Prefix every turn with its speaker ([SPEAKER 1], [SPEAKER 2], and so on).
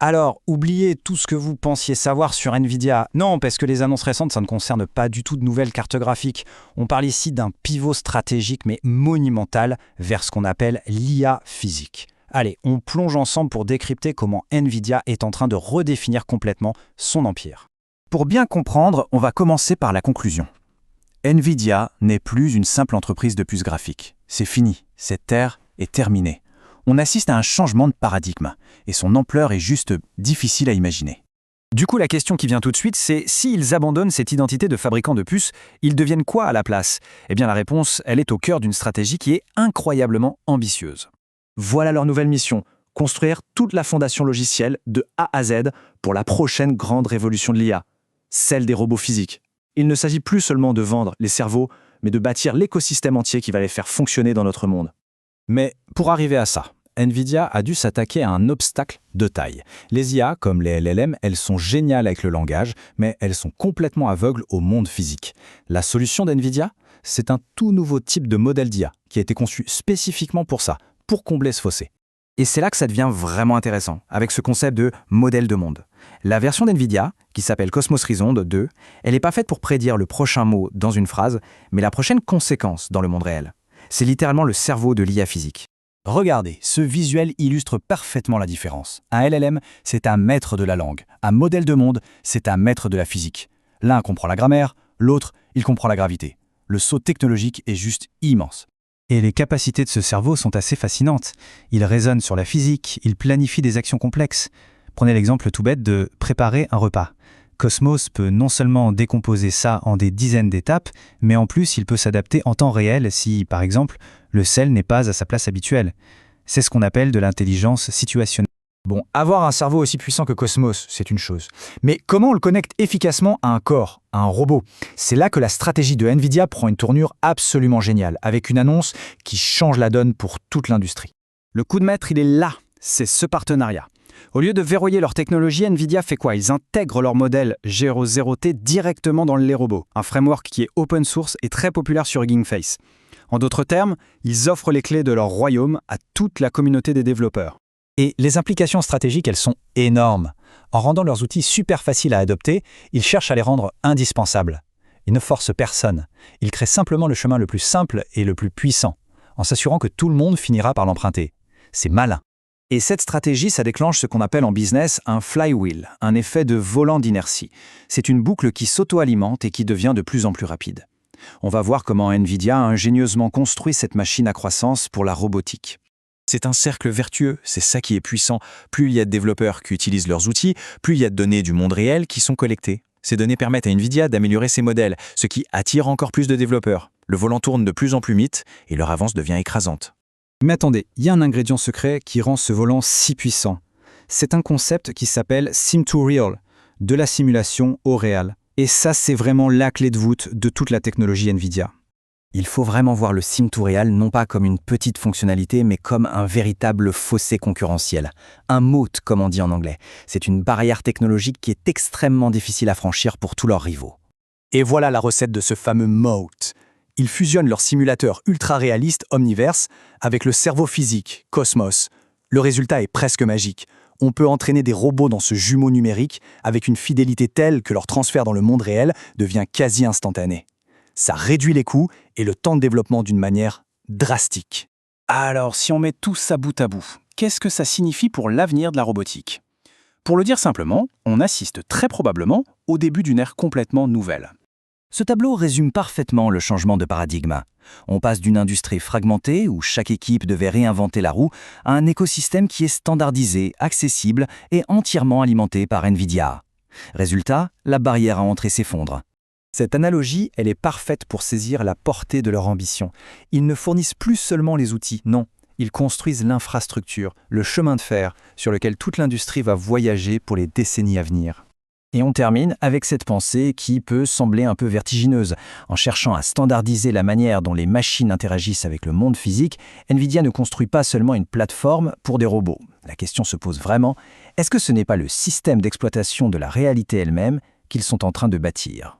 [SPEAKER 1] Alors, oubliez tout ce que vous pensiez savoir sur Nvidia. Non, parce que les annonces récentes, ça ne concerne pas du tout de nouvelles cartes graphiques. On parle ici d'un pivot stratégique mais monumental vers ce qu'on appelle l'IA physique. Allez, on plonge ensemble pour décrypter comment Nvidia est en train de redéfinir complètement son empire.
[SPEAKER 2] Pour bien comprendre, on va commencer par la conclusion. Nvidia n'est plus une simple entreprise de puces graphiques. C'est fini, cette ère est terminée. On assiste à un changement de paradigme, et son ampleur est juste difficile à imaginer.
[SPEAKER 3] Du coup, la question qui vient tout de suite, c'est s'ils abandonnent cette identité de fabricant de puces, ils deviennent quoi à la place? Eh bien, la réponse, elle est au cœur d'une stratégie qui est incroyablement ambitieuse. Voilà leur nouvelle mission, construire toute la fondation logicielle de A à Z pour la prochaine grande révolution de l'IA, celle des robots physiques. Il ne s'agit plus seulement de vendre les cerveaux, mais de bâtir l'écosystème entier qui va les faire fonctionner dans notre monde.
[SPEAKER 1] Mais pour arriver à ça, Nvidia a dû s'attaquer à un obstacle de taille. Les IA, comme les LLM, elles sont géniales avec le langage, mais elles sont complètement aveugles au monde physique. La solution d'Nvidia, c'est un tout nouveau type de modèle d'IA qui a été conçu spécifiquement pour ça, pour combler ce fossé.
[SPEAKER 3] Et c'est là que ça devient vraiment intéressant, avec ce concept de modèle de monde. La version d'NVIDIA, qui s'appelle Cosmos Reason 2, elle n'est pas faite pour prédire le prochain mot dans une phrase, mais la prochaine conséquence dans le monde réel. C'est littéralement le cerveau de l'IA physique.
[SPEAKER 1] Regardez, ce visuel illustre parfaitement la différence. Un LLM, c'est un maître de la langue. Un modèle de monde, c'est un maître de la physique. L'un comprend la grammaire, l'autre, il comprend la gravité. Le saut technologique est juste immense.
[SPEAKER 2] Et les capacités de ce cerveau sont assez fascinantes. Il raisonne sur la physique, il planifie des actions complexes. Prenez l'exemple tout bête de préparer un repas. Cosmos peut non seulement décomposer ça en des dizaines d'étapes, mais en plus il peut s'adapter en temps réel si, par exemple, le sel n'est pas à sa place habituelle. C'est ce qu'on appelle de l'intelligence situationnelle.
[SPEAKER 3] Bon, avoir un cerveau aussi puissant que Cosmos, c'est une chose. Mais comment on le connecte efficacement à un corps, à un robot? C'est là que la stratégie de Nvidia prend une tournure absolument géniale, avec une annonce qui change la donne pour toute l'industrie. Le coup de maître, il est là, c'est ce partenariat. Au lieu de verrouiller leur technologie, Nvidia fait quoi? Ils intègrent leur modèle Gero 0T directement dans les robots, un framework qui est open source et très populaire sur Hugging Face. En d'autres termes, ils offrent les clés de leur royaume à toute la communauté des développeurs.
[SPEAKER 1] Et les implications stratégiques, elles sont énormes. En rendant leurs outils super faciles à adopter, ils cherchent à les rendre indispensables. Ils ne forcent personne. Ils créent simplement le chemin le plus simple et le plus puissant, en s'assurant que tout le monde finira par l'emprunter. C'est malin.
[SPEAKER 3] Et cette stratégie, ça déclenche ce qu'on appelle en business un flywheel, un effet de volant d'inertie. C'est une boucle qui s'auto-alimente et qui devient de plus en plus rapide. On va voir comment Nvidia a ingénieusement construit cette machine à croissance pour la robotique. C'est un cercle vertueux, c'est ça qui est puissant. Plus il y a de développeurs qui utilisent leurs outils, plus il y a de données du monde réel qui sont collectées. Ces données permettent à Nvidia d'améliorer ses modèles, ce qui attire encore plus de développeurs. Le volant tourne de plus en plus vite et leur avance devient écrasante.
[SPEAKER 2] Mais attendez, il y a un ingrédient secret qui rend ce volant si puissant. C'est un concept qui s'appelle Sim to Real, de la simulation au réel. Et ça, c'est vraiment la clé de voûte de toute la technologie Nvidia.
[SPEAKER 3] Il faut vraiment voir le Sim to Real non pas comme une petite fonctionnalité, mais comme un véritable fossé concurrentiel. Un moat, comme on dit en anglais. C'est une barrière technologique qui est extrêmement difficile à franchir pour tous leurs rivaux. Et voilà la recette de ce fameux moat. Ils fusionnent leur simulateur ultra-réaliste Omniverse avec le cerveau physique, Cosmos. Le résultat est presque magique. On peut entraîner des robots dans ce jumeau numérique avec une fidélité telle que leur transfert dans le monde réel devient quasi instantané. Ça réduit les coûts et le temps de développement d'une manière drastique. Alors, si on met tout ça bout à bout, qu'est-ce que ça signifie pour l'avenir de la robotique? Pour le dire simplement, on assiste très probablement au début d'une ère complètement nouvelle. Ce tableau résume parfaitement le changement de paradigme. On passe d'une industrie fragmentée, où chaque équipe devait réinventer la roue, à un écosystème qui est standardisé, accessible et entièrement alimenté par Nvidia. Résultat, la barrière à entrée s'effondre. Cette analogie, elle est parfaite pour saisir la portée de leur ambition. Ils ne fournissent plus seulement les outils, non. Ils construisent l'infrastructure, le chemin de fer, sur lequel toute l'industrie va voyager pour les décennies à venir. Et on termine avec cette pensée qui peut sembler un peu vertigineuse. En cherchant à standardiser la manière dont les machines interagissent avec le monde physique, Nvidia ne construit pas seulement une plateforme pour des robots. La question se pose vraiment, est-ce que ce n'est pas le système d'exploitation de la réalité elle-même qu'ils sont en train de bâtir ?